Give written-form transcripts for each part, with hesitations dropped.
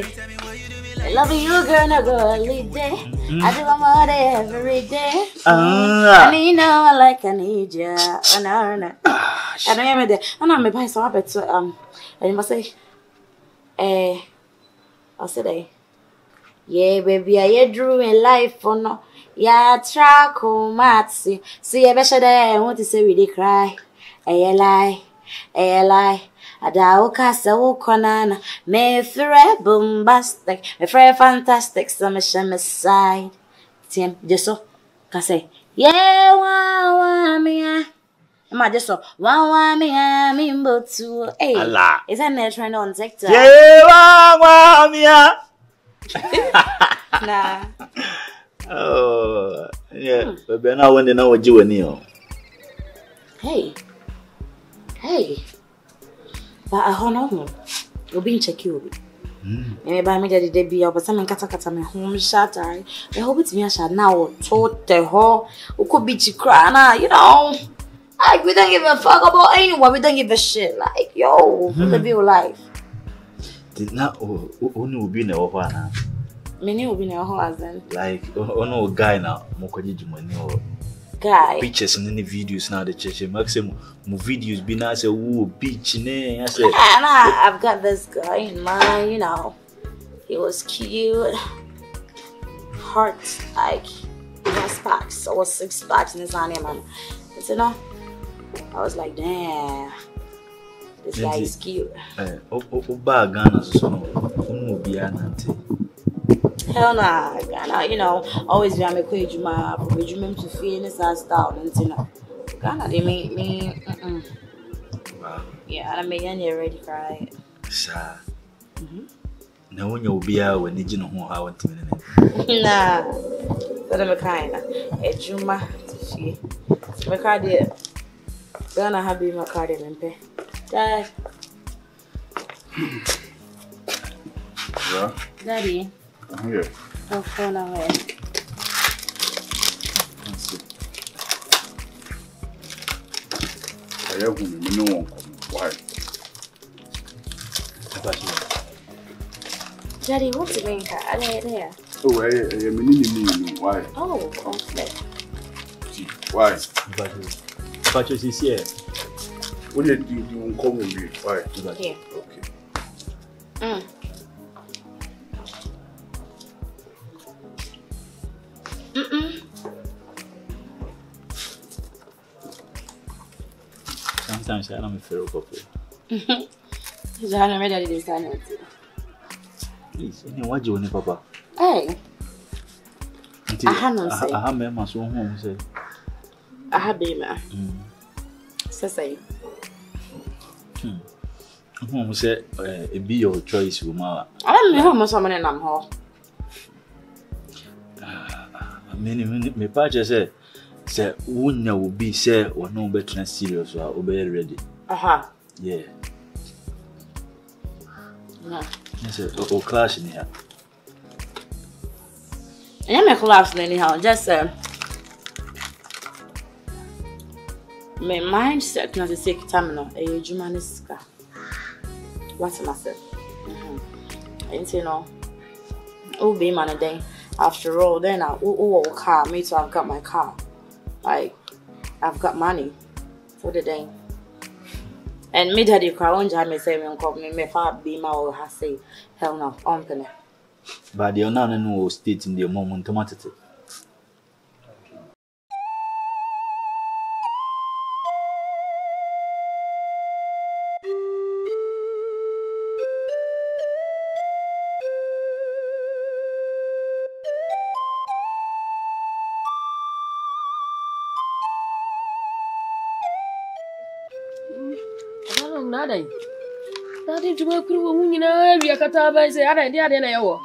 say, I love you, girl, no girly day. I do my day every day. I need no, I like I need ya. I know. I don't even there. I know me buy some habits. And you must say, I'll say that. Yeah, baby, I drew in life for no. Yeah, track home, matzy. See, I bet you there. I want to say we did cry. A lie. A dao casa conana. Me fre bombastic. Me fre fantastic. Some shame side. Tim, just so. Can say, yeah, wow, me. Am just so. Wow, me, but too. Hey, is that net trend on TikTok? Yeah, wow, me. Nah. Oh, yeah. But now when they know what you and Hey. But I don't know. You'll be in check you. Maybe by me that they be up, but some kata me home shut. I hope it's me. I shall now told the whole who could be to cry. You know, like we don't give a fuck about anyone. We don't give a shit. Like yo, live your life. Did not only be in a while. Many will be in your husband. Like no guy now. Mokoji money or guy. Pictures and any videos now. The church maximum videos be now say woo beach ne. I say. And I've got this guy in mind. You know, he was cute. Heart like 6 packs or 6 packs in his hand, man. You know, I was like, damn, this guy is cute. Ghana so no be anante. Hell nah, Ghana, you know, always be a me kwejuma, kwejuma to feel this style, and you know, Ghana they me. Wow. Yeah, and I mean, you're ready cry. Sir. Now when you be out when you know how I want to Nah, that I'm a kind of a juma to see. My card there. Ghana have been my card in pay. Dad. Yeah. Daddy. I'm here. Oh, phone away. Let's see. I have no one. Why? Daddy, what's the main car? Are they there? Oh, I am. Why? Oh, conflict. Why? But you see here. What did you come with me? Why? Here. Okay. Sometimes I don't feel okay. Is that not ready this time? Please, what do you want, Papa? Hey. I have no say. I have my son home say. I have been say. Mom said, it be your choice, Uma. I don't know how much someone in I'm home. Me patch say Wunya will be say or no better than serious or be ready. Yeah. No. Yes, or clash in here. I'm a collapse anyhow. Just my mindset not to take time a humanist. What's myself? And you know, oh, be man a day. After all, then I car. Me too. I've got my car. Like I've got money for the day. And me daddy cry on jam me say me uncle me far be my or has say hell no uncle. But the only no state in the moment automatically. Daddy, to work with women, I got to say, I didn't know.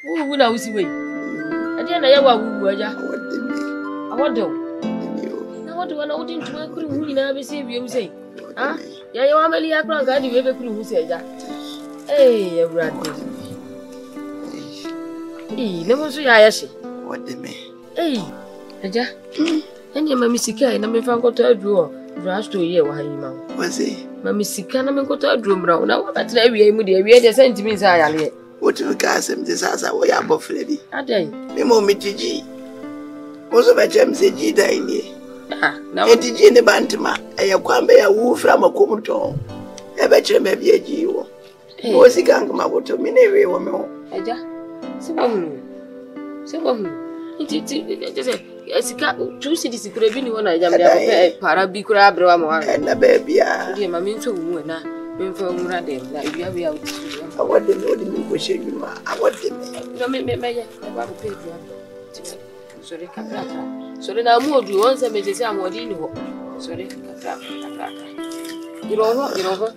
Who would I see? I didn't know who were ya. I want to. I want to know to work with women, I receive you say. Ah, yeah, you are Amelia Crank, I do ever who say that. Hey, Bradley. Hey, never say I see. What the me? Hey, Aja, and your mammy sick, and I'm if I got to a drawer. Rush to a year, why, was he? Mammy Sikana Minkoto Drum Brown. Now, that's every media, we had a sentiment. I What you cast him this as a way above Freddy? a day. Mimo Mitiji. Most of a gem say G Daily. Now, It is in the Bantama, a Yakwambe, a woo from a Kumuton. A betcha may be a Gio. Was he gang my water, Minery woman? Aja, Simon. It's a cat, 2 cities could have been one I am there. Parabicura Abrewamafia And a baby, dear, my mean so woman. Been from Radin, like we have out. I want the Lord in which you are. I want the No, may I want to pay for sorry, Caprata. Sorry, now more do once I may say I'm what you know. Sorry, Caprata. You're over.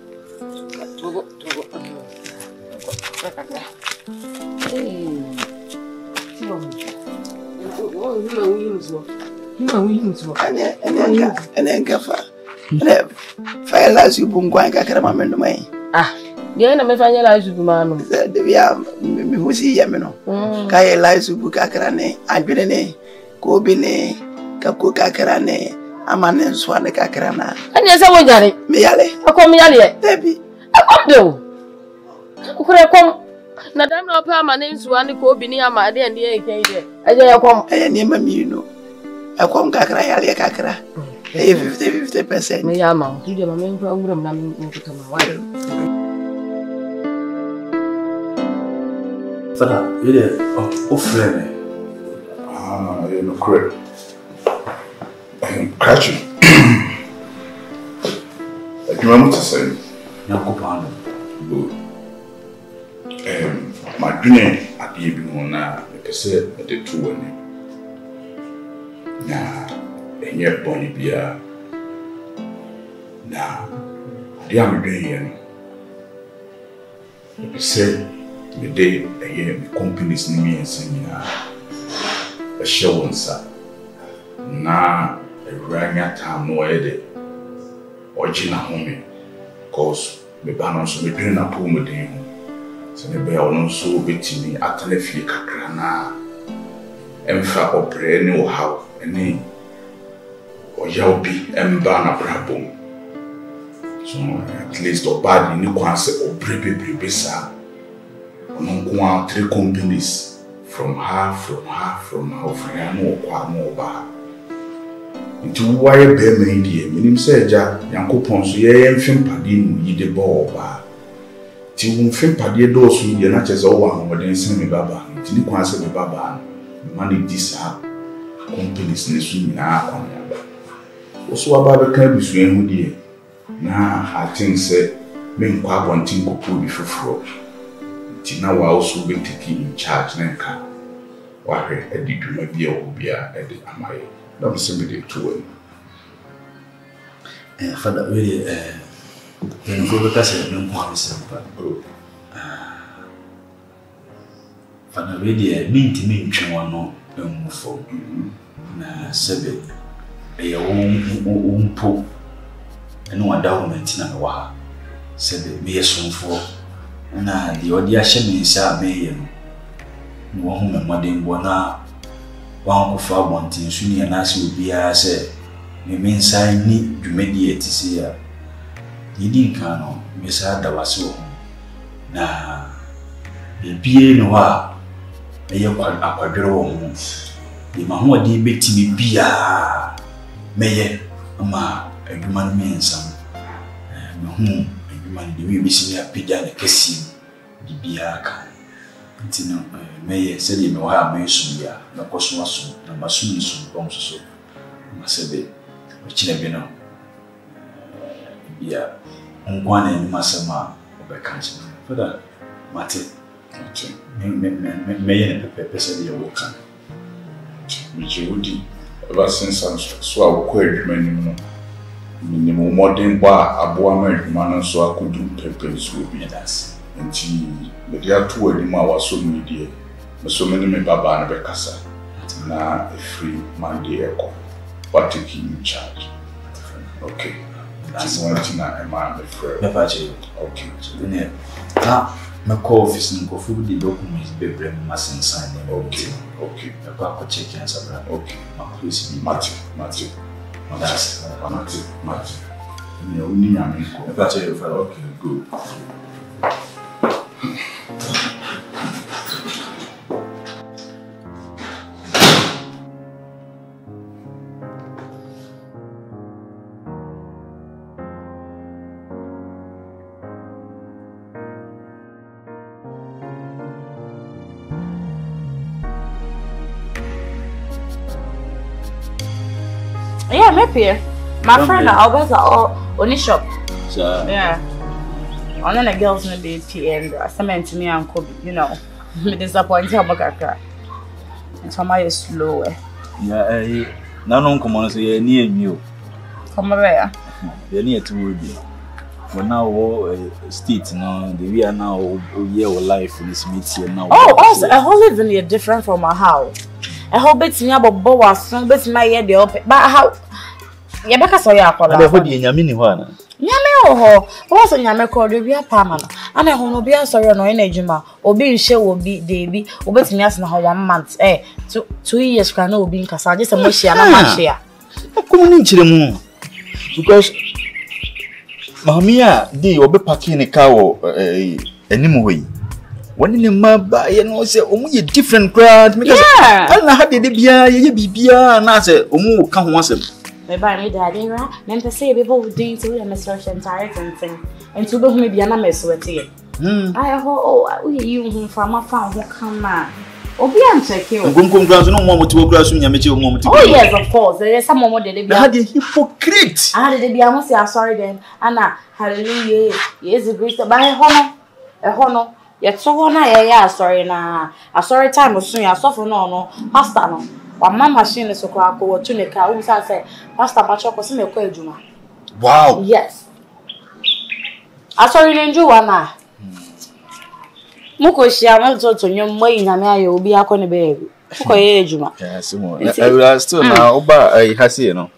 and then Gaffa. Fire as you boom going, I can remember my. Yeah, I'm a finalized with man. We are Musi Yamino. Kaya lies with Bukakarane, Adrene, Gobine, Kaku Kakarane, Aman Swan Kakarana. And yes, I want Johnny. Miale, I come Miale, baby. I come do. Could I come? Not I'm not permanent Swan Cobini, my dear, and the AK. I come. I am Mamino. I come Kakara, Kakara. 50%. Me ama, tu dia mama mfa Awura na mkuta mawali. Fada, ile ofrene. You know, correct. Catch you. You want to say? Yakupano. Good. My dream at the evening na pese at the two one. Na enye boni bia. Na ade am dream here no. Pese the day the companies ni me ensina. A show onsa. Na Awuranya time no ede. Ogina home. Cause me ba so me dream na po mo den. Se ne be ono so betimi atana fie kakra na emfa opre ne wo haw ene oyaw bi emba na brabom so at least obadi ni kwanse opre bebrebe sa ono kwa 3 companies from her no kwa no ba nti waye be me die minim se eja yankopon so ye mfim pade mu yide bo ba ti won fem pade do so ye na cheze wo ahoden sen me baba ti ni kwanse me baba mani disa companies ne so nyina akwan ya ba wo so aba be kan bisu ehu die na I think say me nkwa abontin kopu bi foforo ti na wa also be taking in charge na nka wa hwe adiduma bi a wo bia ede amaye na me se me de to Fada, really, then go back as a young woman. Fada, really, mean to me, Chawano, move for Sebe, a own poop, and no endowment in a wa. Sebe, me a soon for, and the audition is our mayor. No home and wedding bona. One of our wanting soon and as you be as me means I need to mediate this year. You didn't can Miss Ada was so. Nah, the beer no wa. A young aquadro. The Mahmoud de Betty Bia. Mayor, Ama, a human means some. A human the way we see a pigeon kissing the Biaka. Intino, Mayor said you know how may soon ya, no cosmos, no masoon soon, so. Masabe. Chinabino. Yeah, one and Masama of a country. For that, Mate, may and Pepe said your work. Which you would ever since I'm so queer minimum modern bar, Awurama man, so I could do papers with me. That's until the other 2 anymore was so media. So many me Baba and Becassa. Now a free Monday echo. What taking in charge? Okay. That's one thing I am afraid. Okay. Now, my office and go through the documents, baby, must sign them. Okay. The back check and some. Okay. My police be Matthew. that's Matthew. Yeah, we need a That's it. Okay, good. Yeah, maybe. My friend, Alberta, on shop. Yeah. And then the girls in the DP and cement to me and Kobe, you know. Me disappointed about Kaka. And so my slow. Yeah, no come on, say near you. Come over. You're near to be. But now, state now, we are now year of life in this meeting now. Oh, also, a whole living here different from our house. A whole bit me about Boas, some bit my head the open. But how? Yabaka saw ya call. I hope you Yamini one. Yame what's on Yamako, there be a permanent. And I will be a sorry no energyma, or being show will be Davy, or bet me as now 1 month, 2 years can no be in Casa, just a mushy and a man share. Come into the moon because Mamia, they will be packing a cow anyway. When in the map, you know, say, only a different crowd. Yeah, I don't know how they be and I say, oh, come once. Me buy me daddy, right? Men to say people would do to them search and tired and thing. And to go maybe an mess with it. I hope you from a farm who come on. Obi am check you. Come grounds no more to grass when you meet your moment. Oh yes, of course. There is some more that they be. How did hypocrite? I had to be almost sorry then. Anna, hallelujah. Yes, a great by a honor. Yet so one I sorry na. A sorry time was soon. I suffer no pastor no. One man machine is so called go to the car. Who say Pastor Patrick was in a quay juma. Wow. Yes. I sorry then you one. Muko share want to your way in a you will be a corner baby. Muko juma. Yes, I will still now, but I has you know.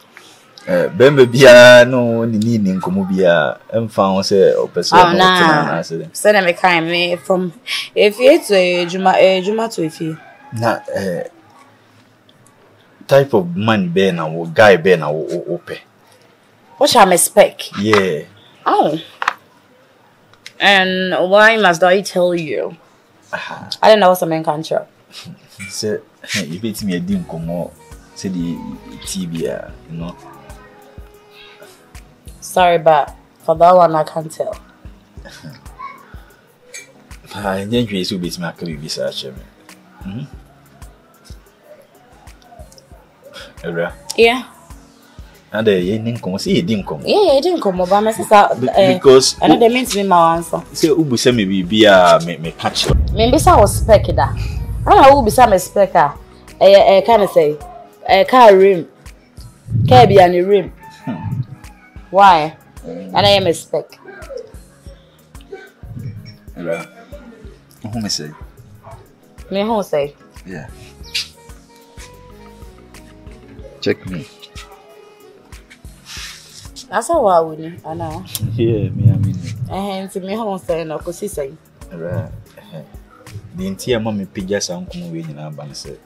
Bembe bia no ni ni nkomobia emfa say opese no tena ase send me kind me from if it's juma to if na type of man be na wo guy be na wo ope what shall I spec yeah oh and why must I tell you I don't know what's a man control say you bet me adi nkomo say the TV you know. Sorry, but for that one I can't tell. I think you should be smart to be research me. Yeah. And you didn't come. See, you didn't come. Yeah, you didn't come. But my sister, because I know they mean to me my answer. Say, Ubu say me be me catch. Maybe I was spec that. I know Ubu say me spec that. Kind of say, car rim, car be on the rim. Why? And I am a spec. Who me say? Me who say? Yeah. Check me. That's how I would. I know. Yeah, me I mean. And to me who say no, cause he say. Right. The entire mommy pija sa nkomo we nyina ba nse.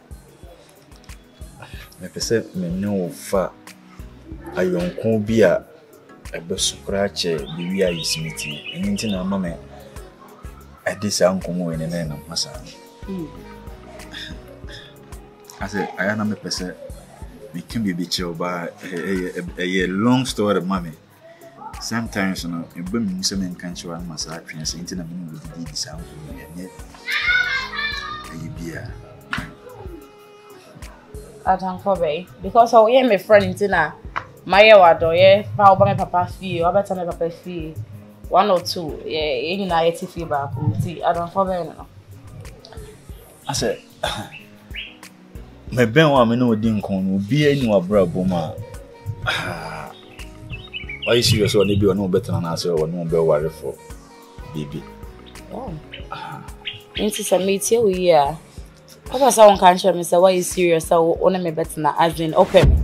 Me pese me no fa ayonko bi a ebe sukra che bi wi ayi smiti enti na mama ade sa nkomo we ne na masa ase ayana me pese we can be chill ba a long story mommy sometimes no ebe mi se men kan chiwa masa atwen se enti na me no di sa nkomo ne ayi bia I don't know because I hear my friend intina my wado yeah fa oba my papa fee or better my papa fee 1 or 2 yeah you na yeti fee back I don't know no I said me ben wa me no di nkon no bi anu abrabo ma why you serious or maybe no better na say or no be worry for baby oh into some meet you yeah Papa saw one country me say why you serious so only me better na as in open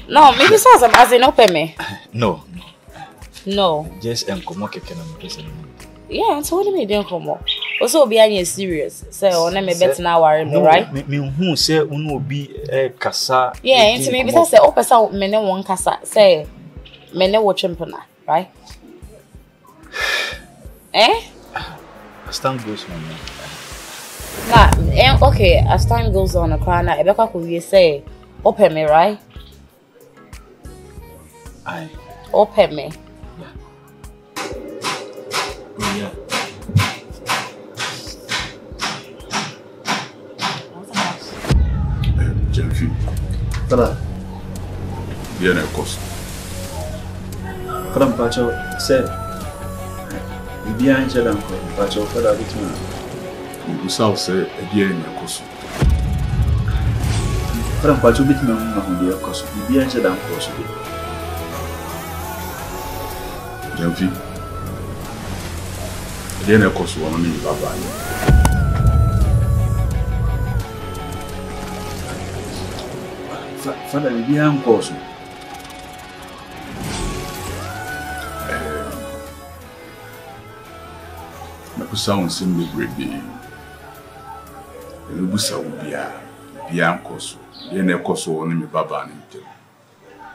no maybe so as in open me no just enkomo keke na me person yeah so what do me dey enkomo Also be any serious. Say on me bet na worry me, right? Me who say unu obi kasa. Yeah, into me because say opesa me ne won kasa. Say me ne wo chimpana, right? As time goes on. Nah, okay, as time goes on, a crown, Ebeka could say, open me, right? Aye. Open me. Yeah. Gyamfi. Fala. Yeah, na cost. Fala mpacho say. Bibia nche da nko mpacho fala bituma. Ubusa say yeah na cost. Fala mpacho bituma na hunde cost. Bibia nche da nko so. Gyamfi. Yeah na cost wono ni baba ni. Fala bibia nko so. Sound simply great. Busa ubia biancoso. Yene koso on me baba nite.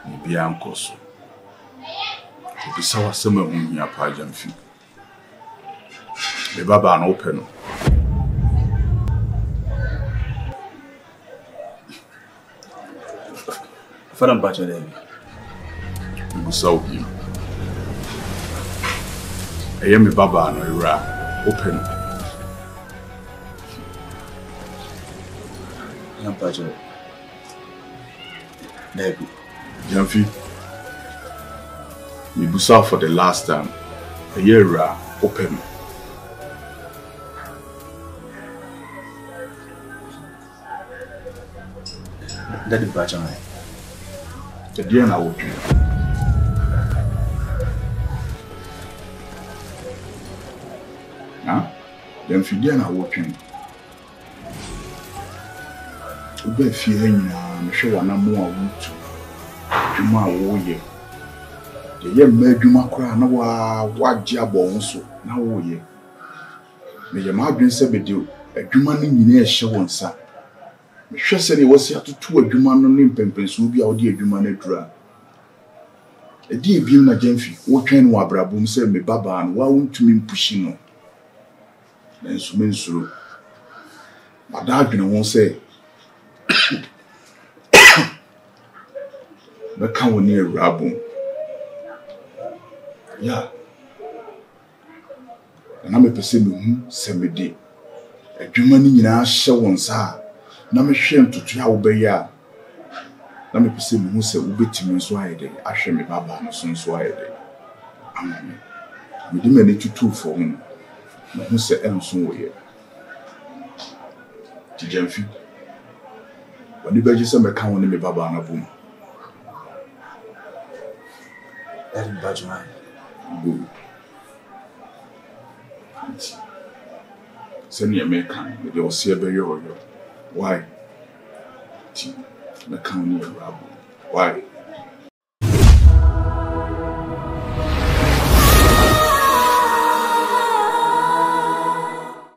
Ni biancoso. Busa wasema hunya pa Gyamfi. Me baba na open. Fala mpacho de. Busa ubia. Eye me baba na ira. Open. Mpacho. Debi. Gyamfi. Me busa for the last time. A year open. Daddy mpacho na. The day na open. Gyamfi dia na working. Oba fie ha nyina me hwe wana mo a wutu. Dwuma a wo ye. Ye ma adwuma kora na wagye abɔ so na wo ye. Me ye ma adwen se bedi adwuma no nyina e hye won sa. Me hwe se ne wosi atoto adwuma no ne mpempenso bi a wo de adwuma no adura. Edi ebiem na Gyamfi wo twen no abrabom se me baba no wa wontumi mpushi no. Mensuro. Madadwene won say be kan woni Awurabom. Yeah. Na me pese me hu se me de. Adwuma ni nyina hye won sa. Na me hwe ntoto ya wo be ya. Na me pese me hu se wo betimi nso ayede. Ahwe me baba no so nso ayede. Amen. Me di me ne tutu for him. Who said Elson way? Gyamfi. When the baby said, "I can't me baba na boom." Daddy mpacho na. Good. Send your American with your Siabe. Why? I can't Why?